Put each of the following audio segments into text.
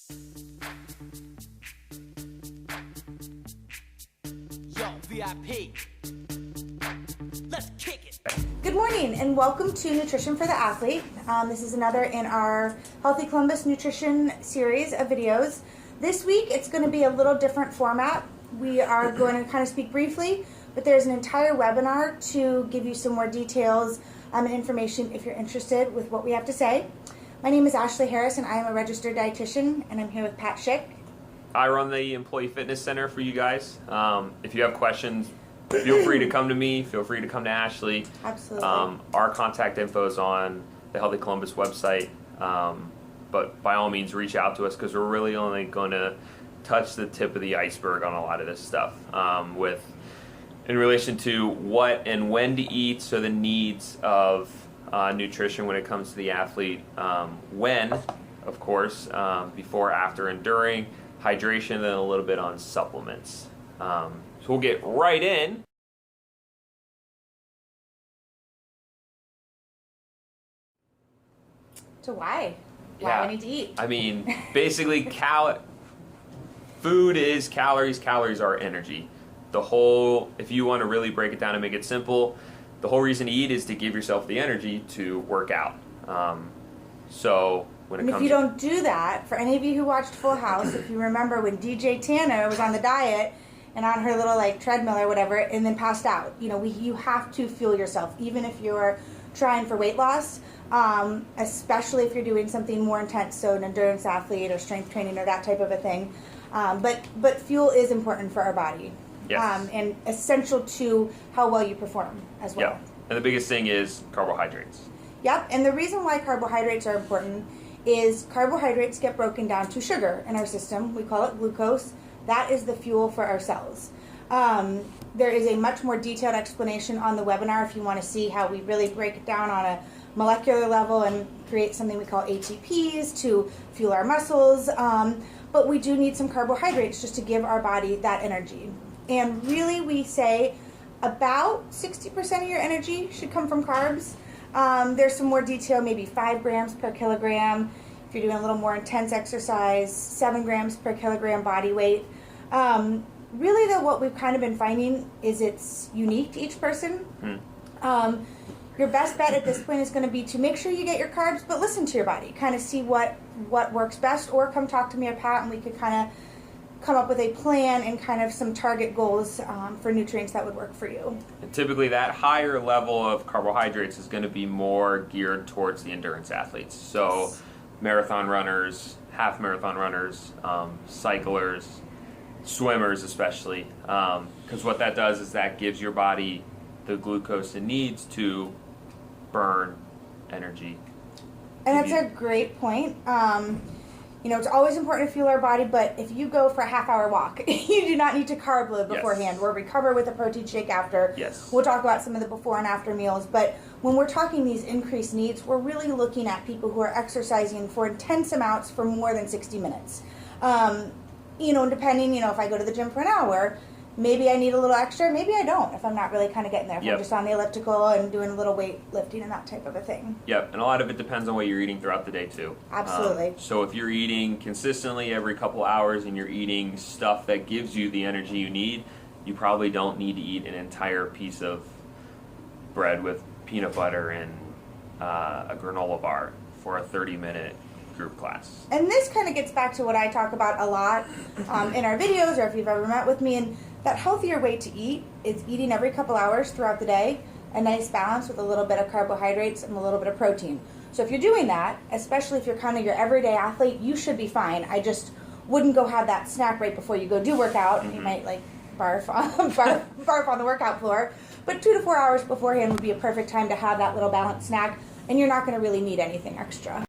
Yo, VIP. Let's kick it. Good morning and welcome to Nutrition for the Athlete. This is another in our Healthy Columbus Nutrition series of videos. This week it's going to be a little different format. We are going to kind of speak briefly, but there's an entire webinar to give you some more details and information if you're interested with what we have to say. My name is Ashley Harris and I am a registered dietitian, and I'm here with Pat Schick. I run the Employee Fitness Center for you guys. If you have questions, feel free to come to me. Feel free to come to Ashley. Absolutely. Our contact info is on the Healthy Columbus website. But by all means, reach out to us because we're really only going to touch the tip of the iceberg on a lot of this stuff in relation to what and when to eat, so the needs of nutrition when it comes to the athlete. When, of course, before, after, and during. Hydration, and then a little bit on supplements. So we'll get right in. So why? Why we need to eat? I mean, basically, food is calories. Calories are energy. If you want to really break it down and make it simple, the whole reason to eat is to give yourself the energy to work out. And if you don't do that, for any of you who watched Full House, if you remember when DJ Tanner was on the diet and on her little treadmill or whatever and then passed out, you have to fuel yourself, even if you're trying for weight loss, especially if you're doing something more intense, so an endurance athlete or strength training or that type of a thing. But fuel is important for our body. Yes. And essential to how well you perform as well. Yeah. And the biggest thing is carbohydrates. Yep, and the reason why carbohydrates are important is carbohydrates get broken down to sugar in our system. We call it glucose. That is the fuel for our cells. There is a much more detailed explanation on the webinar if you want to see how we really break it down on a molecular level and create something we call ATPs to fuel our muscles. But we do need some carbohydrates just to give our body that energy. And really we say about 60% of your energy should come from carbs. There's some more detail, maybe 5 grams per kilogram. If you're doing a little more intense exercise, 7 grams per kilogram body weight. Really, though, what we've kind of been finding is it's unique to each person. Your best bet at this point is going to be to make sure you get your carbs, but listen to your body. Kind of see what works best, or come talk to me or Pat, and we could kind of come up with a plan and kind of some target goals for nutrients that would work for you. And typically that higher level of carbohydrates is going to be more geared towards the endurance athletes. So marathon runners, half marathon runners, cyclers, swimmers especially. Because what that does is that gives your body the glucose it needs to burn energy. And that's a great point. It's always important to fuel our body, but if you go for a half-hour walk, you do not need to carb load beforehand, or recover with a protein shake after. Yes. We'll talk about some of the before and after meals, but when we're talking these increased needs, we're really looking at people who are exercising for intense amounts for more than 60 minutes. Depending, if I go to the gym for an hour, maybe I need a little extra, maybe I don't, if I'm not really kind of getting there. If I'm just on the elliptical and doing a little weight lifting and that type of a thing. Yep, and a lot of it depends on what you're eating throughout the day too. Absolutely. So if you're eating consistently every couple hours and you're eating stuff that gives you the energy you need, you probably don't need to eat an entire piece of bread with peanut butter and a granola bar for a 30-minute group class. And this kind of gets back to what I talk about a lot in our videos, or if you've ever met with me, and that healthier way to eat is eating every couple hours throughout the day, a nice balance with a little bit of carbohydrates and a little bit of protein. So if you're doing that, especially if you're kind of your everyday athlete, you should be fine. I just wouldn't go have that snack right before you go do workout, and you might barf on the workout floor. But 2 to 4 hours beforehand would be a perfect time to have that little balanced snack, and you're not going to really need anything extra.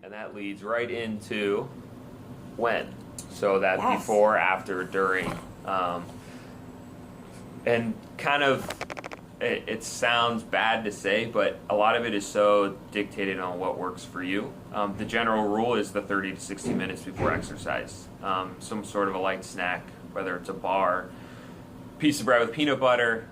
And that leads right into when. So that Yes. before, after, during. And kind of, it sounds bad to say, but a lot of it is so dictated on what works for you. The general rule is the 30 to 60 minutes before exercise. Some sort of a light snack, whether it's a bar, piece of bread with peanut butter,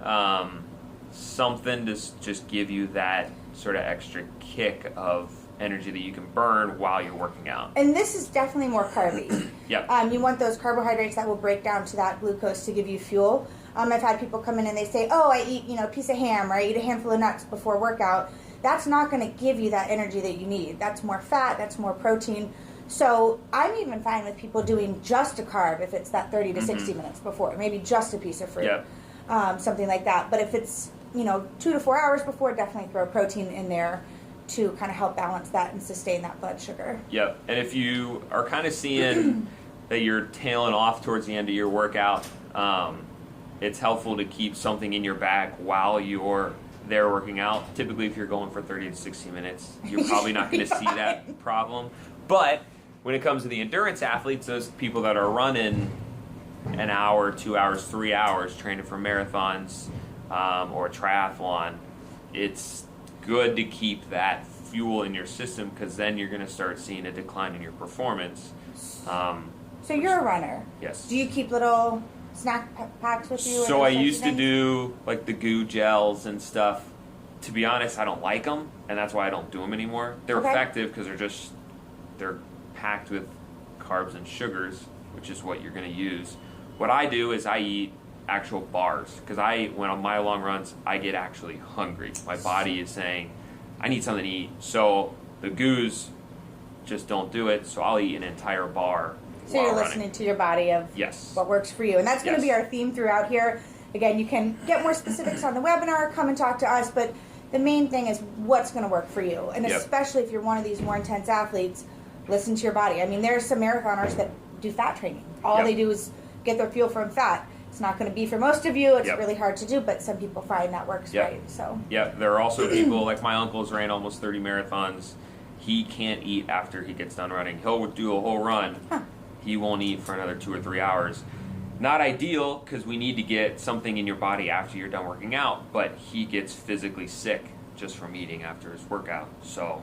something to just give you that sort of extra kick of energy that you can burn while you're working out. And this is definitely more carby. Yep. You want those carbohydrates that will break down to that glucose to give you fuel. I've had people come in and they say, oh, I eat, a piece of ham, or I eat a handful of nuts before workout. That's not going to give you that energy that you need. That's more fat, that's more protein. So I'm even fine with people doing just a carb if it's that 30 to 60 minutes before, maybe just a piece of fruit, something like that. But if it's, 2 to 4 hours before, definitely throw protein in there to kind of help balance that and sustain that blood sugar. Yep. And if you are kind of seeing that you're tailing off towards the end of your workout, it's helpful to keep something in your bag while you're there working out. Typically, if you're going for 30 to 60 minutes, you're probably not going to see that problem. But when it comes to the endurance athletes, those people that are running an hour, 2 hours, 3 hours training for marathons or a triathlon, it's good to keep that fuel in your system, because then you're going to start seeing a decline in your performance. So you're a runner. Yes. Do you keep little snack packs with you? So I used to do like the goo gels and stuff. To be honest, I don't like them, and that's why I don't do them anymore. They're effective because they're packed with carbs and sugars, which is what you're going to use. What I do is I eat actual bars, because when on my long runs, I get actually hungry. My body is saying, I need something to eat. So the goos just don't do it, so I'll eat an entire bar. So you're listening to your body of what works for you. And that's going to be our theme throughout here. Again, you can get more specifics on the webinar, come and talk to us, but the main thing is what's going to work for you. And especially if you're one of these more intense athletes, listen to your body. I mean, there are some marathoners that do fat training. All they do is get their fuel from fat. It's not going to be for most of you. It's really hard to do, but some people find that works right. So there are also people, like my uncle's ran almost 30 marathons. He can't eat after he gets done running. He'll do a whole run. He won't eat for another 2 or 3 hours. Not ideal, because we need to get something in your body after you're done working out, but he gets physically sick just from eating after his workout. So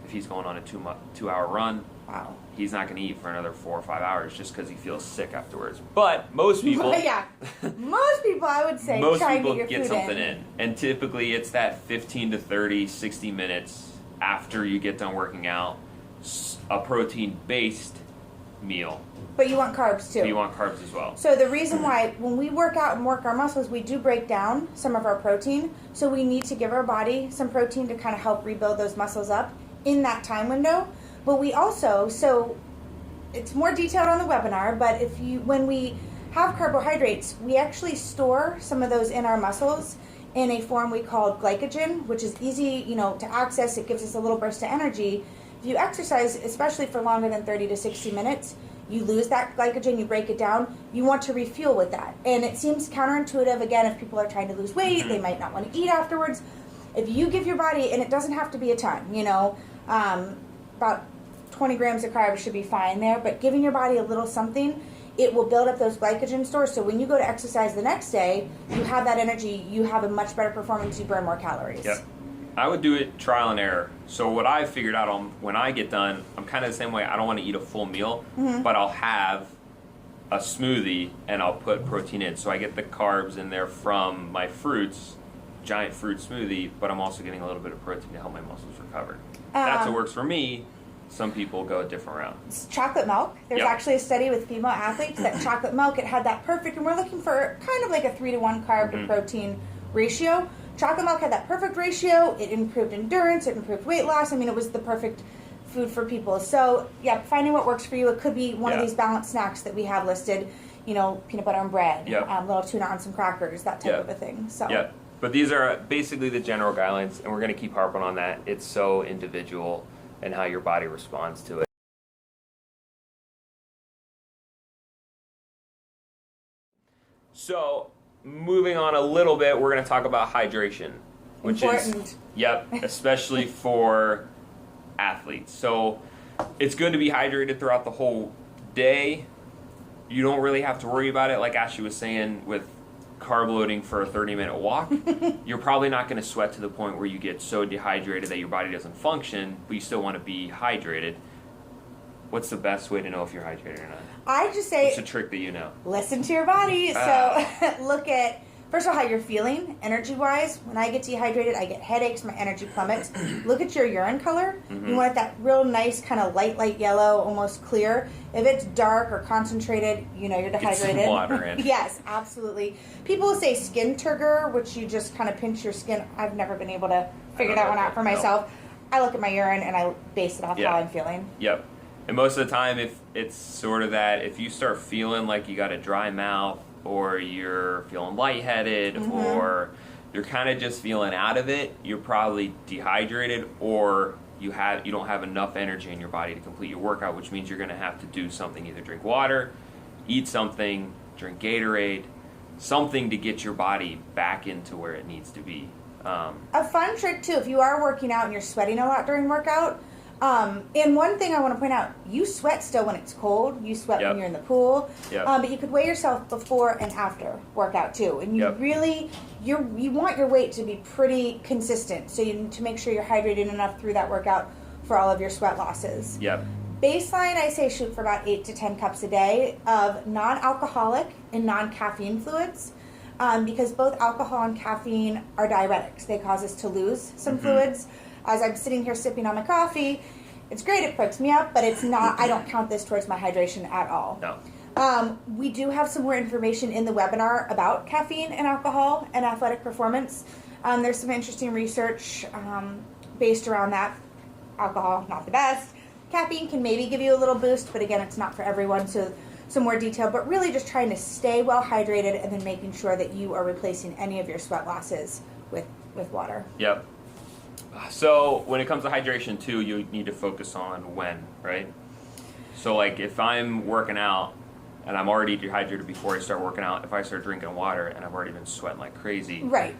if he's going on a 2-hour run, he's not going to eat for another 4 or 5 hours just because he feels sick afterwards. But most people, most people, I would say, most try people to get something in. And typically it's that 15 to 30, 60 minutes after you get done working out, a protein-based meal. But you want carbs too. You want carbs as well. So the reason why when we work out and work our muscles, we do break down some of our protein. So we need to give our body some protein to kind of help rebuild those muscles up in that time window. But we also, so it's more detailed on the webinar, but when we have carbohydrates, we actually store some of those in our muscles in a form we call glycogen, which is easy, to access. It gives us a little burst of energy. If you exercise, especially for longer than 30 to 60 minutes, you lose that glycogen, you break it down, you want to refuel with that. And it seems counterintuitive, again, if people are trying to lose weight, they might not want to eat afterwards. If you give your body, and it doesn't have to be a ton, about 20 grams of carbs should be fine there, but giving your body a little something, it will build up those glycogen stores, so when you go to exercise the next day, you have that energy, you have a much better performance, you burn more calories. Yep. I would do it trial and error. So what I've figured out when I get done, I'm kind of the same way. I don't want to eat a full meal, but I'll have a smoothie and I'll put protein in. So I get the carbs in there from my fruits, giant fruit smoothie, but I'm also getting a little bit of protein to help my muscles recover. That's what works for me. Some people go a different route. It's chocolate milk. There's actually a study with female athletes that chocolate milk, it had that perfect, and we're looking for kind of like a 3-to-1 carb to protein ratio. Chocolate milk had that perfect ratio. It improved endurance. It improved weight loss. I mean, it was the perfect food for people. So, finding what works for you. It could be one of these balanced snacks that we have listed, peanut butter and bread, little tuna on some crackers, that type of a thing. So. But these are basically the general guidelines, and we're going to keep harping on that. It's so individual and how your body responds to it. So, moving on a little bit, we're going to talk about hydration, which important. is especially for athletes. So, it's good to be hydrated throughout the whole day. You don't really have to worry about it, like Ashley was saying, with carb loading for a 30-minute walk. You're probably not going to sweat to the point where you get so dehydrated that your body doesn't function, but you still want to be hydrated. What's the best way to know if you're hydrated or not? I just say... It's a trick that you know. Listen to your body. So look at first of all, how you're feeling energy-wise. When I get dehydrated, I get headaches, my energy plummets. Look at your urine color. You want that real nice kind of light yellow, almost clear. If it's dark or concentrated, you know you're dehydrated. Get some water in. Yes, absolutely. People will say skin turgor, which you just kind of pinch your skin. I've never been able to figure that one out for myself. I look at my urine and I base it off how I'm feeling. Yep. And most of the time, if it's sort of that, if you start feeling like you got a dry mouth, or you're feeling lightheaded, or you're kind of just feeling out of it, you're probably dehydrated, or you don't have enough energy in your body to complete your workout, which means you're going to have to do something, either drink water, eat something, drink Gatorade, something to get your body back into where it needs to be. A fun trick too, if you are working out and you're sweating a lot during workout, and one thing I want to point out, you sweat still when it's cold. You sweat when you're in the pool. But you could weigh yourself before and after workout too. And you really, you want your weight to be pretty consistent. So you need to make sure you're hydrated enough through that workout for all of your sweat losses. Baseline, I say shoot for about 8 to 10 cups a day of non-alcoholic and non-caffeine fluids. Because both alcohol and caffeine are diuretics. They cause us to lose some fluids. As I'm sitting here sipping on my coffee, it's great, it perks me up, but it's not, I don't count this towards my hydration at all. No. We do have some more information in the webinar about caffeine and alcohol and athletic performance. There's some interesting research based around that. Alcohol, not the best. Caffeine can maybe give you a little boost, but again, it's not for everyone, so some more detail, but really just trying to stay well hydrated and then making sure that you are replacing any of your sweat losses with water. Yep. So when it comes to hydration too, you need to focus on when, right? So like if I'm working out and I'm already dehydrated before I start working out, if I start drinking water and I've already been sweating like crazy, right?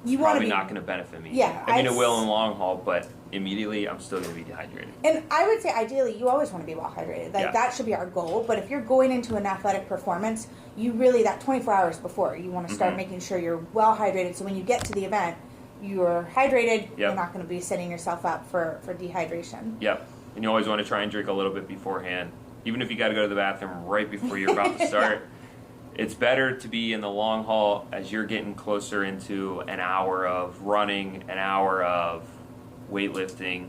You probably not going to benefit me. Yeah, I mean, it will in the long haul, but immediately I'm still going to be dehydrated. And I would say ideally you always want to be well hydrated. Like that should be our goal. But if you're going into an athletic performance, you really, that 24 hours before, you want to start making sure you're well hydrated. So when you get to the event, you're hydrated, you're not going to be setting yourself up for dehydration. Yep. And you always want to try and drink a little bit beforehand. Even if you got to go to the bathroom right before you're about to start, it's better to be in the long haul as you're getting closer into an hour of running, an hour of weightlifting,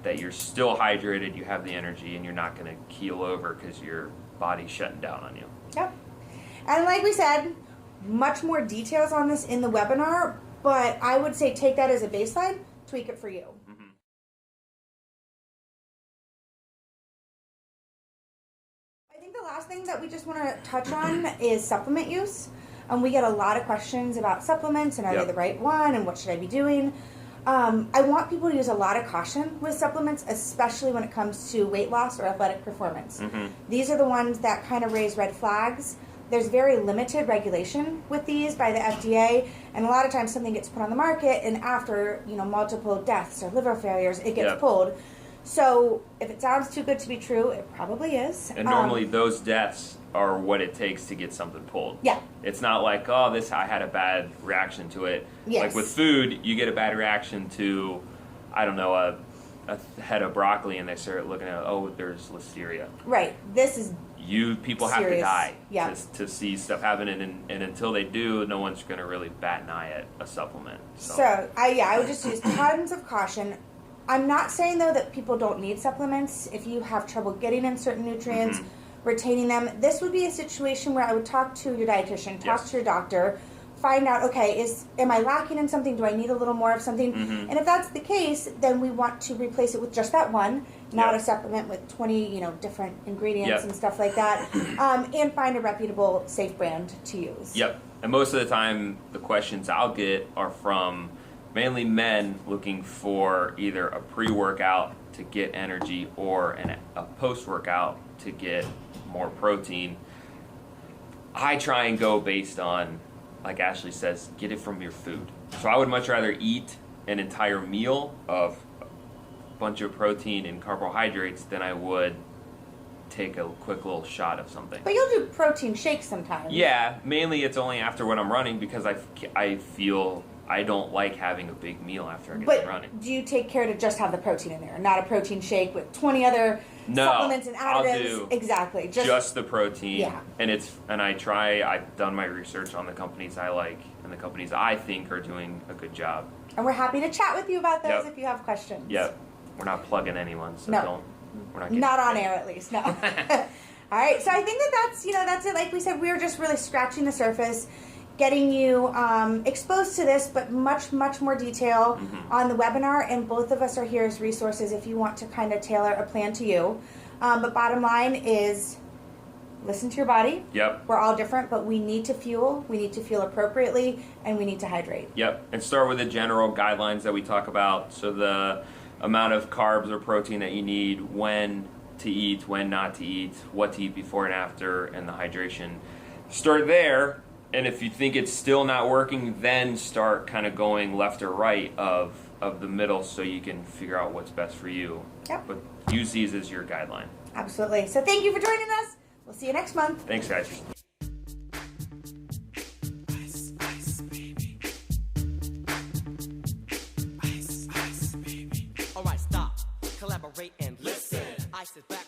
that you're still hydrated, you have the energy, and you're not going to keel over because your body's shutting down on you. Yep. And like we said, much more details on this in the webinar, but I would say take that as a baseline, tweak it for you. I think the last thing that we just want to touch on is supplement use. We get a lot of questions about supplements and are they the right one and what should I be doing. I want people to use a lot of caution with supplements, especially when it comes to weight loss or athletic performance. These are the ones that kind of raise red flags. There's very limited regulation with these by the FDA, and a lot of times something gets put on the market, and after multiple deaths or liver failures, it gets pulled. So if it sounds too good to be true, it probably is. And normally those deaths are what it takes to get something pulled. Yeah. It's not like, I had a bad reaction to it. Yes. Like with food, you get a bad reaction to, I don't know, a head of broccoli, and they start looking at, there's listeria. Right. This is people have to die to see stuff happen, and until they do, no one's going to really bat an eye at a supplement. So I would just use tons of caution. I'm not saying, though, that people don't need supplements. If you have trouble getting in certain nutrients, retaining them, this would be a situation where I would talk to your dietitian, talk to your doctor, find out, okay, am I lacking in something? Do I need a little more of something? And if that's the case, then we want to replace it with just that one, not a supplement with 20, different ingredients and stuff like that, and find a reputable, safe brand to use. Yep. And most of the time, the questions I'll get are from mainly men looking for either a pre-workout to get energy or a post-workout to get more protein. I try and go based on, like Ashley says, get it from your food. So I would much rather eat an entire meal of a bunch of protein and carbohydrates than I would take a quick little shot of something. But you'll do protein shakes sometimes. Yeah, mainly it's only after when I'm running because I feel I don't like having a big meal after I get done running. Do you take care to just have the protein in there, not a protein shake with 20 other No, supplements and I'll additives. do Exactly. just the protein. Yeah. And I've done my research on the companies I like and the companies I think are doing a good job. And we're happy to chat with you about those Yep. if you have questions. Yep. We're not plugging anyone, so No. we're not getting Not on paid. air, at least. No. All right. So I think that's it. Like we said, we're just really scratching the surface, getting you exposed to this, but much more detail on the webinar. And both of us are here as resources if you want to kind of tailor a plan to you. But bottom line is, listen to your body. Yep. We're all different, but we need to fuel. We need to fuel appropriately, and we need to hydrate. Yep. And start with the general guidelines that we talk about. So the amount of carbs or protein that you need, when to eat, when not to eat, what to eat before and after, and the hydration. Start there, and if you think it's still not working, then start kind of going left or right of the middle so you can figure out what's best for you. Yep. But use these as your guideline. Absolutely. So thank you for joining us. We'll see you next month. Thanks, guys. Alright, stop, collaborate and listen. Ice is back.